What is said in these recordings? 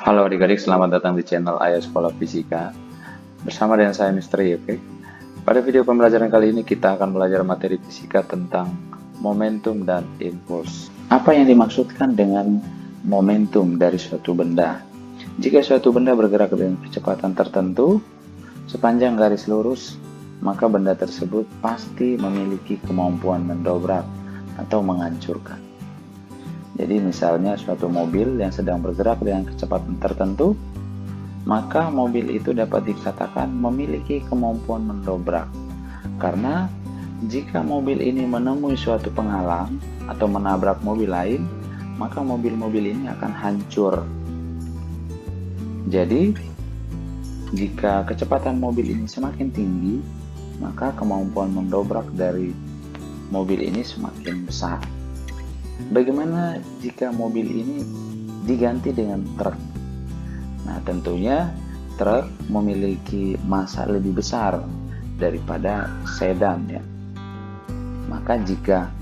Halo adik-adik, selamat datang di channel Ayah Sekolah Fisika. Bersama dengan saya Mr. Oke. Pada video pembelajaran kali ini kita akan belajar materi fisika tentang momentum dan impuls. Apa yang dimaksudkan dengan momentum dari suatu benda? Jika suatu benda bergerak dengan kecepatan tertentu sepanjang garis lurus, maka benda tersebut pasti memiliki kemampuan mendobrak atau menghancurkan. Jadi misalnya suatu mobil yang sedang bergerak dengan kecepatan tertentu, maka mobil itu dapat dikatakan memiliki kemampuan mendobrak. Karena jika mobil ini menemui suatu penghalang atau menabrak mobil lain, maka mobil-mobil ini akan hancur. Jadi, jika kecepatan mobil ini semakin tinggi, maka kemampuan mendobrak dari mobil ini semakin besar. Bagaimana jika mobil ini diganti dengan truk? Nah, tentunya truk memiliki massa lebih besar daripada sedan ya. Maka jika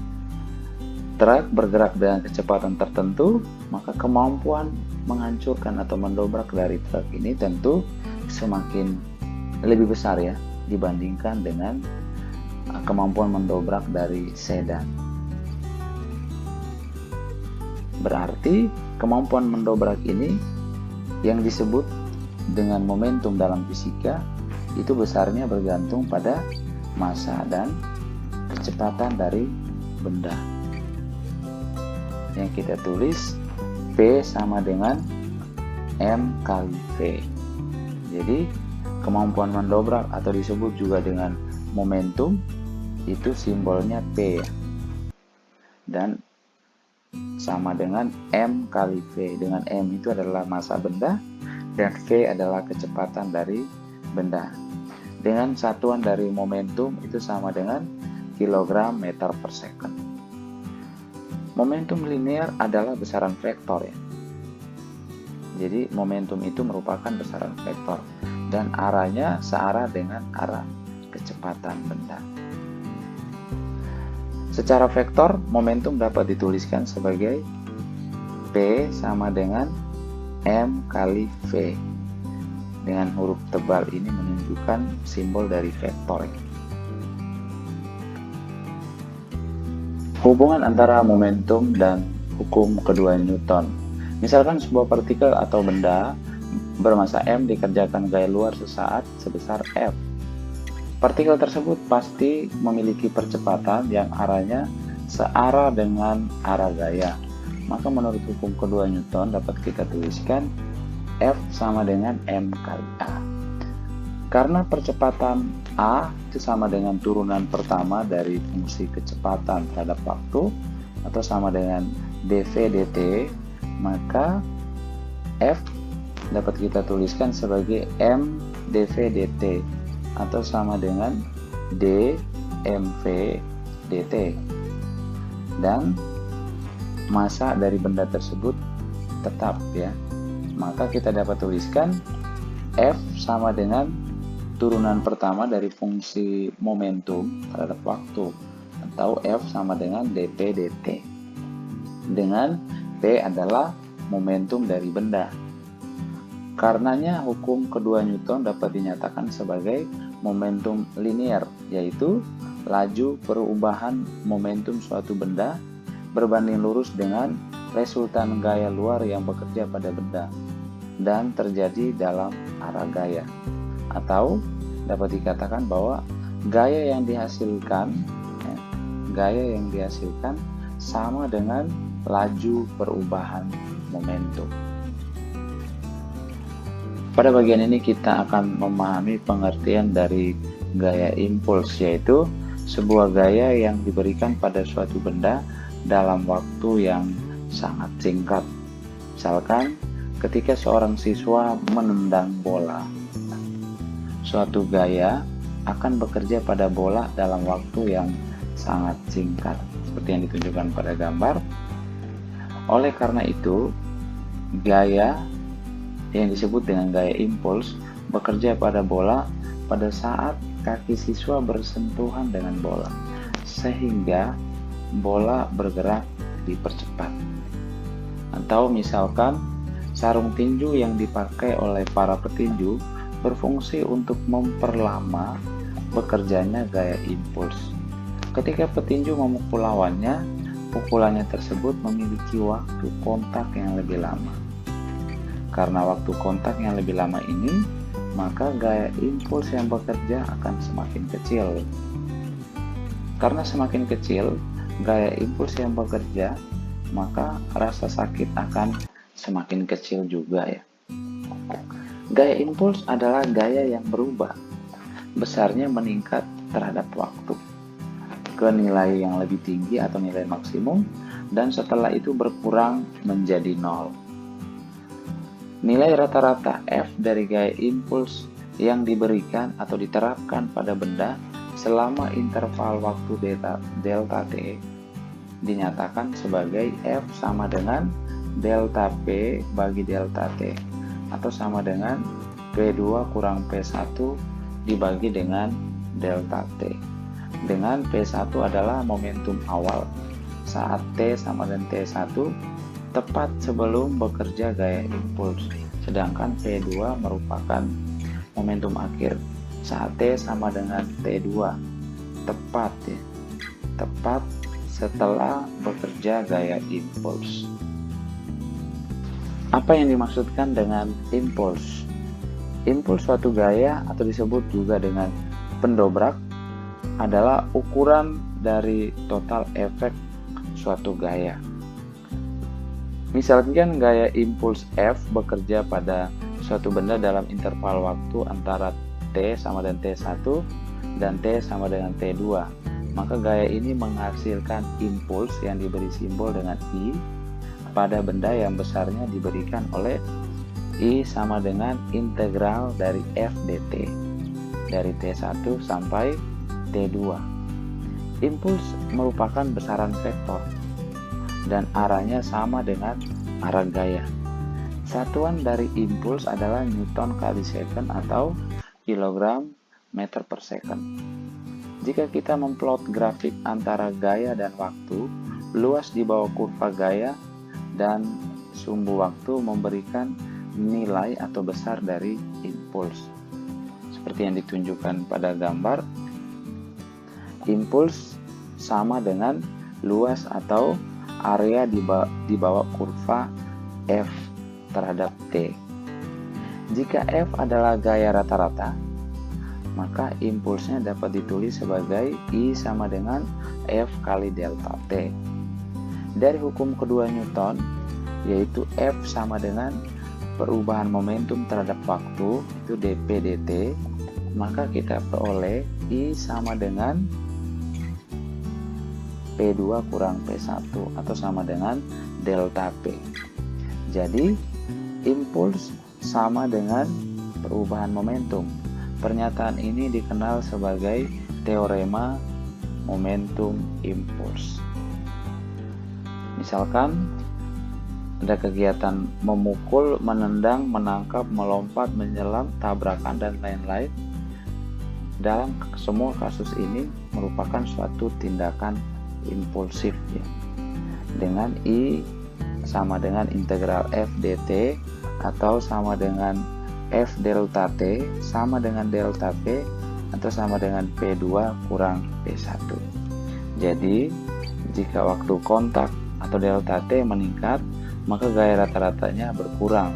truk bergerak dengan kecepatan tertentu, maka kemampuan menghancurkan atau mendobrak dari truk ini tentu semakin lebih besar ya dibandingkan dengan kemampuan mendobrak dari sedan. Berarti kemampuan mendobrak ini yang disebut dengan momentum dalam fisika itu besarnya bergantung pada massa dan kecepatan dari benda. Yang kita tulis P sama dengan M kali V. Jadi kemampuan mendobrak atau disebut juga dengan momentum itu simbolnya P dan sama dengan M kali V. Dengan M itu adalah massa benda dan V adalah kecepatan dari benda. Dengan satuan dari momentum itu sama dengan kilogram meter per second. Momentum linear adalah besaran vektor ya. Jadi momentum itu merupakan besaran vektor dan arahnya searah dengan arah kecepatan benda. Secara vektor, momentum dapat dituliskan sebagai P sama dengan M kali V. Dengan huruf tebal ini menunjukkan simbol dari vektor. Hubungan antara momentum dan hukum kedua Newton. Misalkan sebuah partikel atau benda bermassa M dikerjakan gaya luar sesaat sebesar F. Partikel tersebut pasti memiliki percepatan yang arahnya searah dengan arah gaya. Maka menurut hukum kedua Newton dapat kita tuliskan F sama dengan M kali A. Karena percepatan A itu sama dengan turunan pertama dari fungsi kecepatan terhadap waktu atau sama dengan dv dt, maka F dapat kita tuliskan sebagai M dv dt atau sama dengan d mv dt. Dan massa dari benda tersebut tetap ya. Maka kita dapat tuliskan F sama dengan turunan pertama dari fungsi momentum terhadap waktu atau F sama dengan dp dt. Dengan P adalah momentum dari benda. Karenanya hukum kedua Newton dapat dinyatakan sebagai momentum linear, yaitu laju perubahan momentum suatu benda berbanding lurus dengan resultan gaya luar yang bekerja pada benda dan terjadi dalam arah gaya. Atau dapat dikatakan bahwa gaya yang dihasilkan sama dengan laju perubahan momentum. Pada bagian ini kita akan memahami pengertian dari gaya impuls, yaitu sebuah gaya yang diberikan pada suatu benda dalam waktu yang sangat singkat. Misalkan ketika seorang siswa menendang bola, suatu gaya akan bekerja pada bola dalam waktu yang sangat singkat, seperti yang ditunjukkan pada gambar. Oleh karena itu, gaya yang disebut dengan gaya impuls bekerja pada bola pada saat kaki siswa bersentuhan dengan bola, sehingga bola bergerak dipercepat. Atau misalkan Sarung tinju yang dipakai oleh para petinju berfungsi untuk memperlama bekerjanya gaya impuls. Ketika petinju memukul lawannya, pukulannya tersebut memiliki waktu kontak yang lebih lama. Karena waktu kontak yang lebih lama ini, maka gaya impuls yang bekerja akan semakin kecil. Karena semakin kecil gaya impuls yang bekerja, maka rasa sakit akan semakin kecil juga ya. Gaya impuls adalah gaya yang berubah, besarnya meningkat terhadap waktu ke nilai yang lebih tinggi atau nilai maksimum, dan setelah itu berkurang menjadi 0. Nilai rata-rata F dari gaya impuls yang diberikan atau diterapkan pada benda selama interval waktu delta T dinyatakan sebagai F sama dengan delta P bagi delta T, atau sama dengan P2 kurang P1 dibagi dengan delta T. Dengan P1 adalah momentum awal saat T sama dengan T1 tepat sebelum bekerja gaya impuls, sedangkan P2 merupakan momentum akhir saat T sama dengan T2 tepat setelah bekerja gaya impuls. Apa yang dimaksudkan dengan impuls? Impuls suatu gaya atau disebut juga dengan pendobrak adalah ukuran dari total efek suatu gaya. Misalkan gaya impuls F bekerja pada suatu benda dalam interval waktu antara T sama dengan T1 dan T sama dengan T2, maka gaya ini menghasilkan impuls yang diberi simbol dengan I pada benda yang besarnya diberikan oleh I sama dengan integral dari F dt dari T1 sampai T2. Impuls merupakan besaran vektor dan arahnya sama dengan arah gaya. Satuan dari impuls adalah Newton kali second atau kilogram meter per second. Jika kita memplot grafik antara gaya dan waktu, luas di bawah kurva gaya dan sumbu waktu memberikan nilai atau besar dari impuls. Seperti yang ditunjukkan pada gambar, impuls sama dengan luas atau area di bawah kurva F terhadap T. Jika F adalah gaya rata-rata, maka impulsnya dapat ditulis sebagai I sama dengan F kali delta T. Dari hukum kedua Newton, yaitu F sama dengan perubahan momentum terhadap waktu, itu dp dt, maka kita peroleh I sama dengan P2 kurang P1 atau sama dengan delta P. Jadi impuls sama dengan perubahan momentum. Pernyataan ini dikenal sebagai teorema momentum impuls. Misalkan ada kegiatan memukul, menendang, menangkap, melompat, menyelam, tabrakan, dan lain-lain. Dalam semua kasus ini merupakan suatu tindakan impulsif ya. Dengan I sama dengan integral F dt atau sama dengan F delta T sama dengan delta P atau sama dengan P2 kurang P1. Jadi jika waktu kontak atau delta T meningkat, maka gaya rata-ratanya berkurang,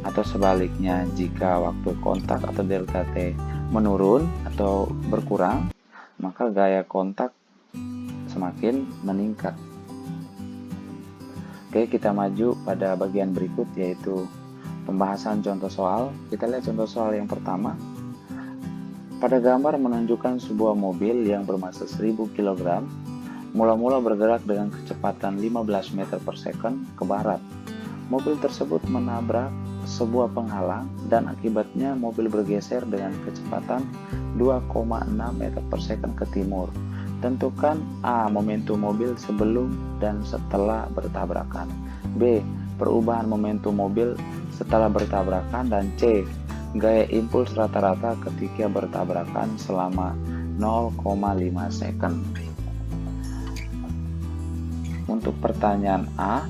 atau sebaliknya jika waktu kontak atau delta T menurun atau berkurang, maka gaya kontak semakin meningkat. Oke, kita maju pada bagian berikut, yaitu pembahasan contoh soal. Kita lihat contoh soal yang pertama. Pada gambar menunjukkan sebuah mobil yang bermassa 1000 kg mula-mula bergerak dengan kecepatan 15 meter per second ke barat. Mobil tersebut menabrak sebuah penghalang dan akibatnya mobil bergeser dengan kecepatan 2,6 meter per second ke timur. Tentukan A. Momentum mobil sebelum dan setelah bertabrakan, B. Perubahan momentum mobil setelah bertabrakan, dan C. Gaya impuls rata-rata ketika bertabrakan selama 0,5 second. Untuk pertanyaan A,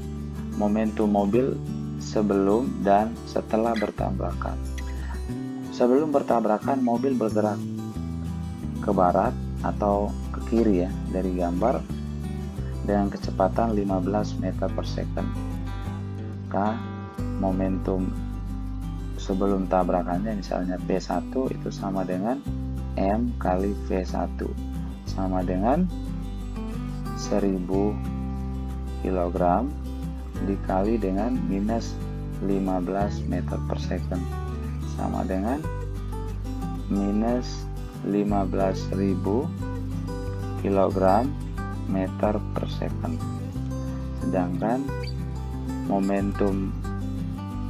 momentum mobil sebelum dan setelah bertabrakan. Sebelum bertabrakan, mobil bergerak ke barat atau ke kiri ya dari gambar dengan kecepatan 15 meter per second. Momentum sebelum tabrakannya misalnya P1 itu sama dengan M kali V1 sama dengan 1000 kg dikali dengan minus 15 meter per second sama dengan minus 15.000 kg meter per second. Sedangkan momentum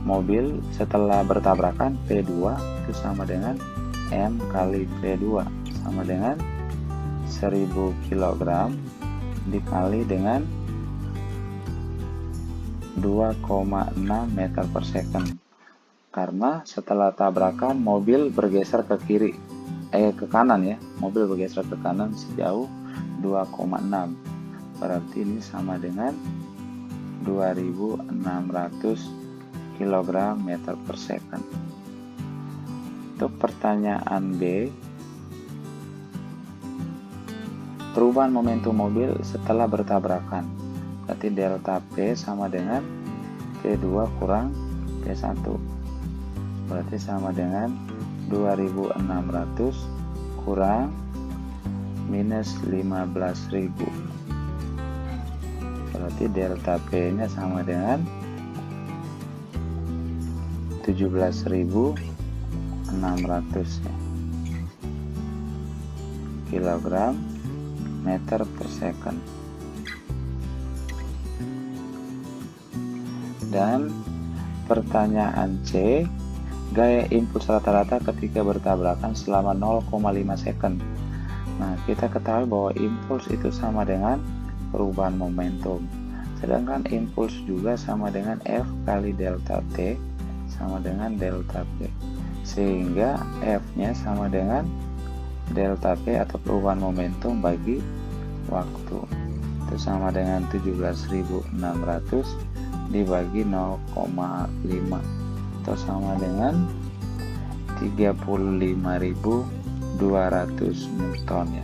mobil setelah bertabrakan P2 itu sama dengan M kali V2 sama dengan 1000 kg dikali dengan 2,6 meter per second. Karena setelah tabrakan mobil bergeser ke kiri, ke kanan ya, mobil bergeser ke kanan sejauh 2,6. Berarti ini sama dengan 2600 kg meter per second. Untuk pertanyaan B, perubahan momentum mobil setelah bertabrakan. Berarti delta P sama dengan P2 kurang P1. Berarti sama dengan 2600 kurang minus 15.000. Berarti delta P nya sama dengan 17.600 ya, kilogram meter per second. Dan pertanyaan C, gaya impuls rata-rata ketika bertabrakan selama 0,5 second. Nah, kita ketahui bahwa impuls itu sama dengan perubahan momentum. Sedangkan impuls juga sama dengan F kali delta T sama dengan delta P. Sehingga F-nya sama dengan delta P atau perubahan momentum bagi waktu. Itu sama dengan 17.600 dibagi 0,5 atau sama dengan 35.200 Newton ya.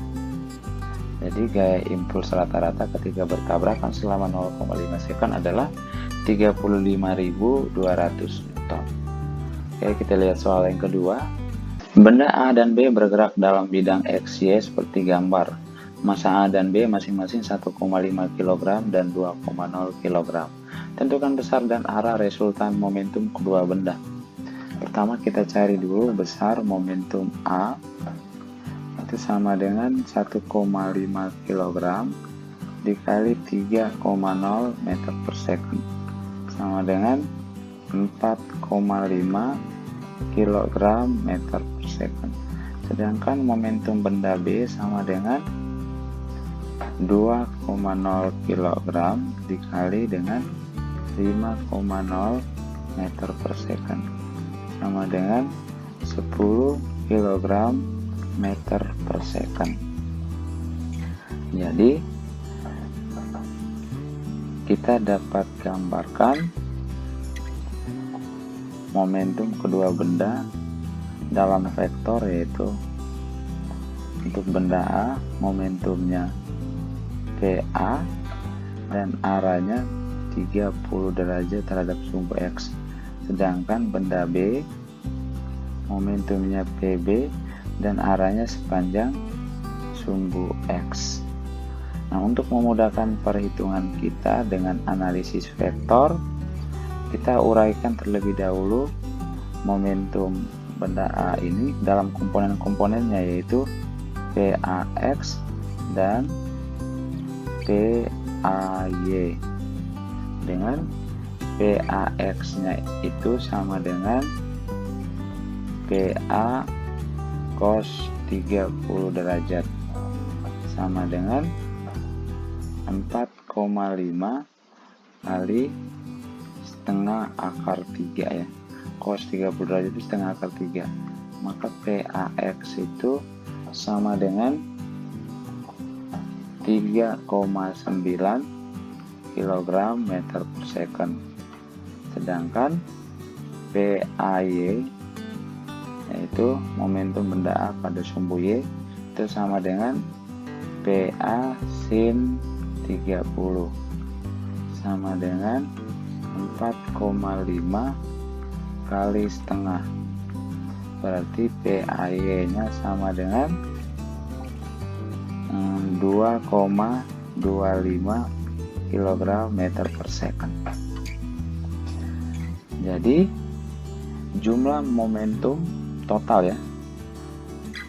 Jadi gaya impuls rata-rata ketika bertabrakan selama 0,5 second adalah 35.200 Newton. Oke, kita lihat soal yang kedua. Benda A dan B bergerak dalam bidang X, Y seperti gambar. Massa A dan B masing-masing 1,5 kg dan 2,0 kg. Tentukan besar dan arah resultan momentum kedua benda. Pertama kita cari dulu besar momentum A, itu sama dengan 1,5 kg dikali 3,0 meter per second sama dengan 4,5 kg meter per second. Sedangkan momentum benda B sama dengan 2,0 kg dikali dengan 5,0 meter per second sama dengan 10 kg meter per second. Jadi kita dapat gambarkan momentum kedua benda dalam vektor, yaitu untuk benda A momentumnya PA dan arahnya 30 derajat terhadap sumbu X. Sedangkan benda B momentumnya PB dan arahnya sepanjang sumbu X. Nah, untuk memudahkan perhitungan kita dengan analisis vektor, kita uraikan terlebih dahulu momentum benda A ini dalam komponen-komponennya, yaitu PAX dan PAY. Dengan PAX-nya itu sama dengan PA cos 30 derajat sama dengan 4,5 kali setengah akar 3 ya. Cos 30 derajat itu setengah akar 3. Maka PAX itu sama dengan 3,9 kg meter per second. Sedangkan PAY, yaitu momentum benda A pada sumbu Y, itu sama dengan PA sin 30, sama dengan 4,5 kali setengah. Berarti PAY nya sama dengan 2,25 kg meter per second. Jadi jumlah momentum total ya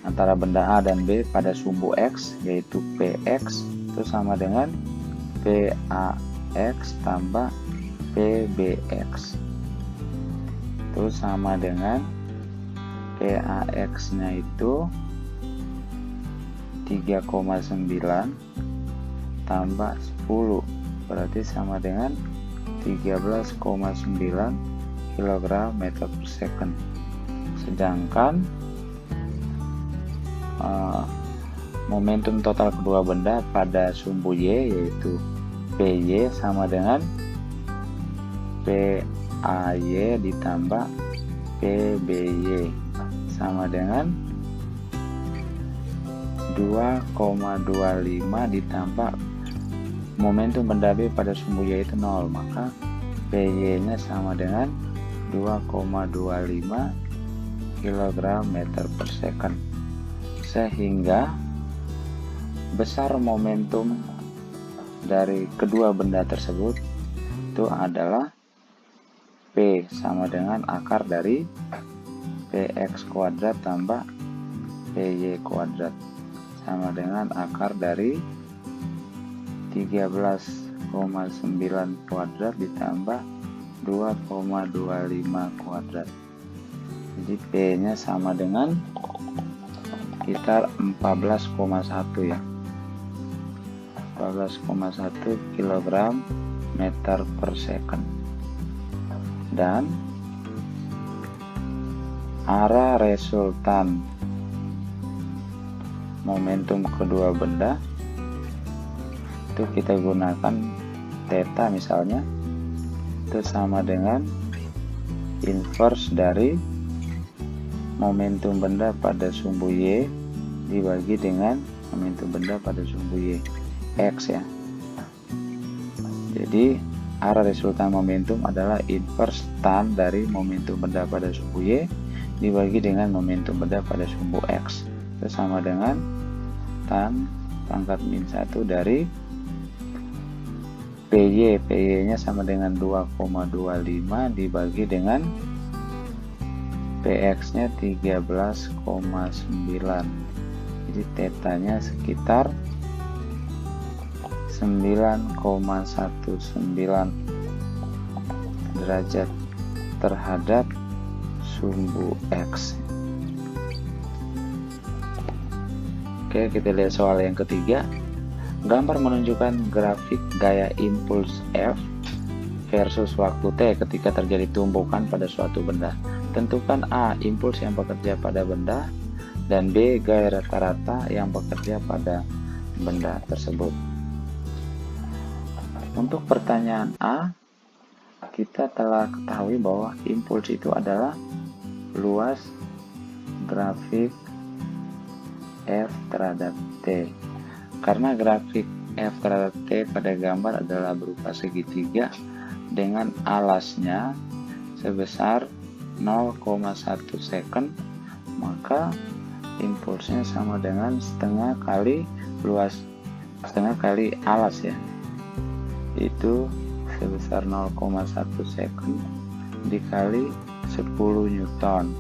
antara benda A dan B pada sumbu X, yaitu PX, itu sama dengan PAX tambah PBX, itu sama dengan PAX nya itu 3,9 tambah 10, berarti sama dengan 13,9 kg meter per second. Sedangkan momentum total kedua benda pada sumbu Y, yaitu PY, sama dengan PAY ditambah PBY, sama dengan 2,25 ditambah momentum benda B pada sumbu Y itu 0, maka PY nya sama dengan 2,25 kg meter per second. Sehingga besar momentum dari kedua benda tersebut itu adalah P sama dengan akar dari PX kuadrat tambah PY kuadrat, sama dengan akar dari 13,9 kuadrat ditambah 2,25 kuadrat. Jadi P nya sama dengan sekitar 14,1 ya, 14,1 kg meter per second. Dan arah resultan momentum kedua benda itu kita gunakan theta misalnya, itu sama dengan inverse dari momentum benda pada sumbu Y dibagi dengan momentum benda pada sumbu Y X ya. Jadi arah resultan momentum adalah inverse tan dari momentum benda pada sumbu Y dibagi dengan momentum benda pada sumbu X, itu sama dengan tan pangkat min 1 dari PY. PY nya sama dengan 2,25 dibagi dengan PX nya 13,9. Jadi tetanya sekitar 9,19 derajat terhadap sumbu X. Oke, kita lihat soal yang ketiga. Gambar menunjukkan grafik gaya impuls F versus waktu T ketika terjadi tumpukan pada suatu benda. Tentukan A, impuls yang bekerja pada benda, dan B, gaya rata-rata yang bekerja pada benda tersebut. Untuk pertanyaan A, kita telah ketahui bahwa impuls itu adalah luas grafik F terhadap T. Karena grafik F terhadap T pada gambar adalah berupa segitiga dengan alasnya sebesar 0,1 second, maka impulsnya sama dengan setengah kali luas, setengah kali alas ya, itu sebesar 0,1 second dikali 10 Newton,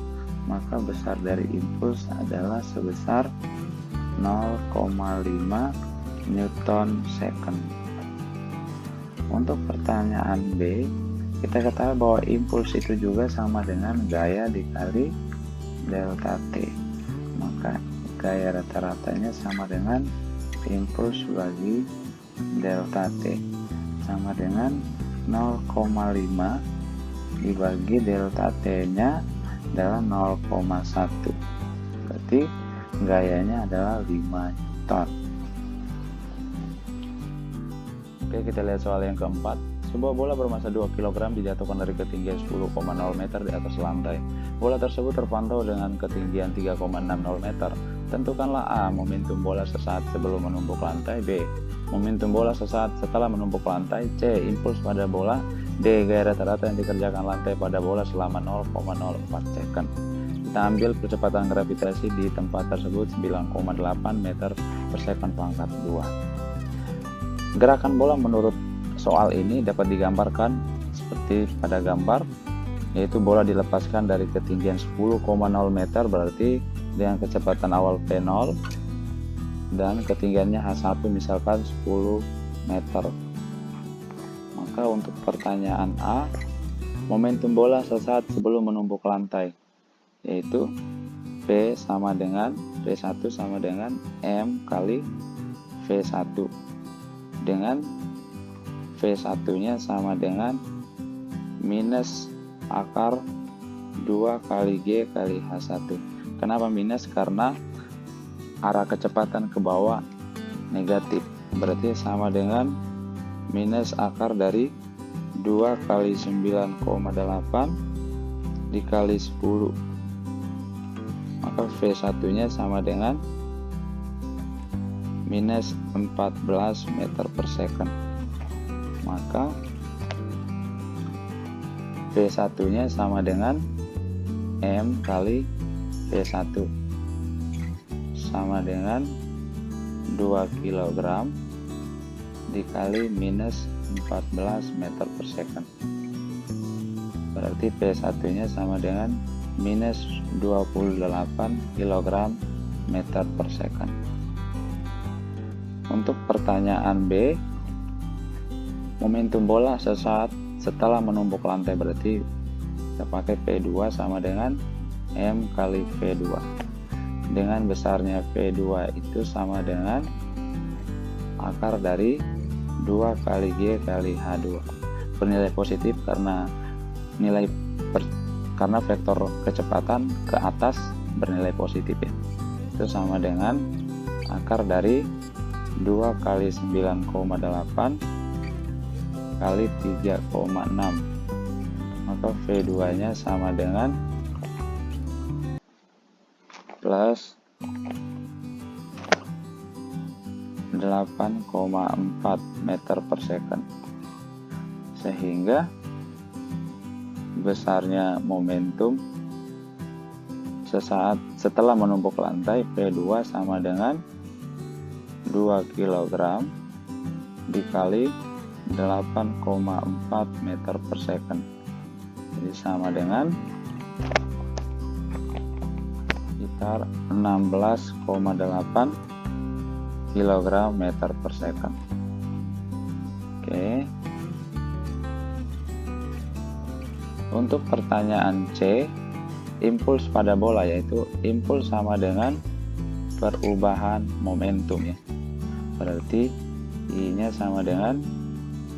maka besar dari impuls adalah sebesar 0,5 Newton second. Untuk pertanyaan B, kita ketahui bahwa impuls itu juga sama dengan gaya dikali delta T, maka gaya rata-ratanya sama dengan impuls bagi delta T, sama dengan 0,5 dibagi delta T nya adalah 0,1, berarti gayanya adalah 5 Newton. Oke, kita lihat soal yang keempat. Sebuah bola bermasa 2 kg dijatuhkan dari ketinggian 10,0 meter di atas lantai. Bola tersebut terpantau dengan ketinggian 3,60 meter. Tentukanlah A. Momentum bola sesaat sebelum menumpuk lantai. B. Momentum bola sesaat setelah menumpuk lantai. C. Impuls pada bola. D. Gaya rata-rata yang dikerjakan lantai pada bola selama 0,04 second. Kita ambil percepatan gravitasi di tempat tersebut 9,8 meter per second pangkat 2. Gerakan bola menurut soal ini dapat digambarkan seperti pada gambar, yaitu bola dilepaskan dari ketinggian 10,0 meter, berarti dengan kecepatan awal V0 dan ketinggiannya H1 misalkan 10 meter. Maka untuk pertanyaan A, momentum bola sesaat sebelum menumpuk lantai, yaitu V sama dengan V1 sama dengan M kali V1, dengan V1 nya sama dengan minus akar 2 kali G kali H1. Kenapa minus? Karena arah kecepatan ke bawah negatif, berarti sama dengan minus akar dari 2 kali 9,8 dikali 10. Maka V1 nya sama dengan minus 14 meter per second. Maka V1 nya sama dengan M kali V1 sama dengan 2 kg dikali minus 14 meter per second. Berarti V1 nya sama dengan minus 28 kg meter per second. Untuk pertanyaan B, momentum bola sesaat setelah menumpuk lantai, berarti kita pakai V2 sama dengan M kali V2, dengan besarnya V2 itu sama dengan akar dari 2 kali G kali H2 bernilai positif karena karena vektor kecepatan ke atas bernilai positif ya. Itu sama dengan akar dari 2 kali 9,8 kali 3,6, maka V2 nya sama dengan plus 8,4 meter per second, sehingga besarnya momentum sesaat setelah menumpuk lantai V2 sama dengan 2 kg dikali 8,4 meter per second, jadi sama dengan sekitar 16,8 kg meter per second. Oke. Untuk pertanyaan C, impuls pada bola, yaitu impuls sama dengan perubahan momentum ya. Berarti I-nya sama dengan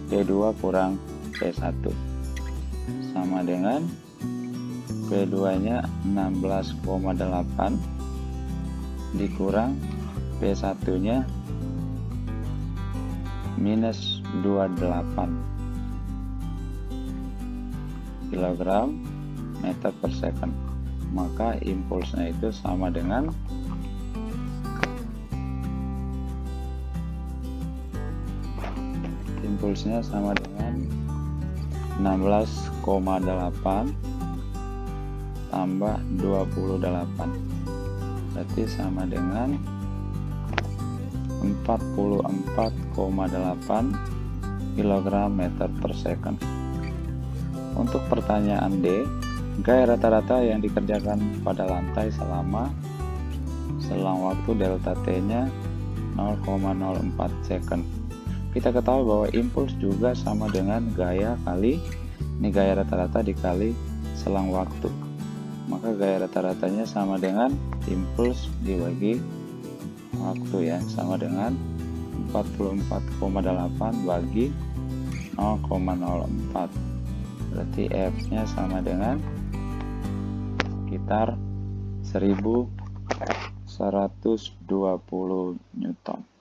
V2 kurang V1 sama dengan V2 nya 16,8 dikurang V1 nya minus 28 kg meter per second, maka impulsnya itu sama dengan impulsnya sama dengan 16,8 tambah 28, berarti sama dengan 44,8 kg meter per second. Untuk pertanyaan D, gaya rata-rata yang dikerjakan pada lantai selama selang waktu delta T nya 0,04 second. Kita ketahui bahwa impuls juga sama dengan gaya kali, ini gaya rata-rata dikali selang waktu, maka gaya rata-ratanya sama dengan impuls dibagi waktu ya, sama dengan 44,8 bagi 0,04, berarti F nya sama dengan sekitar 1120 Newton.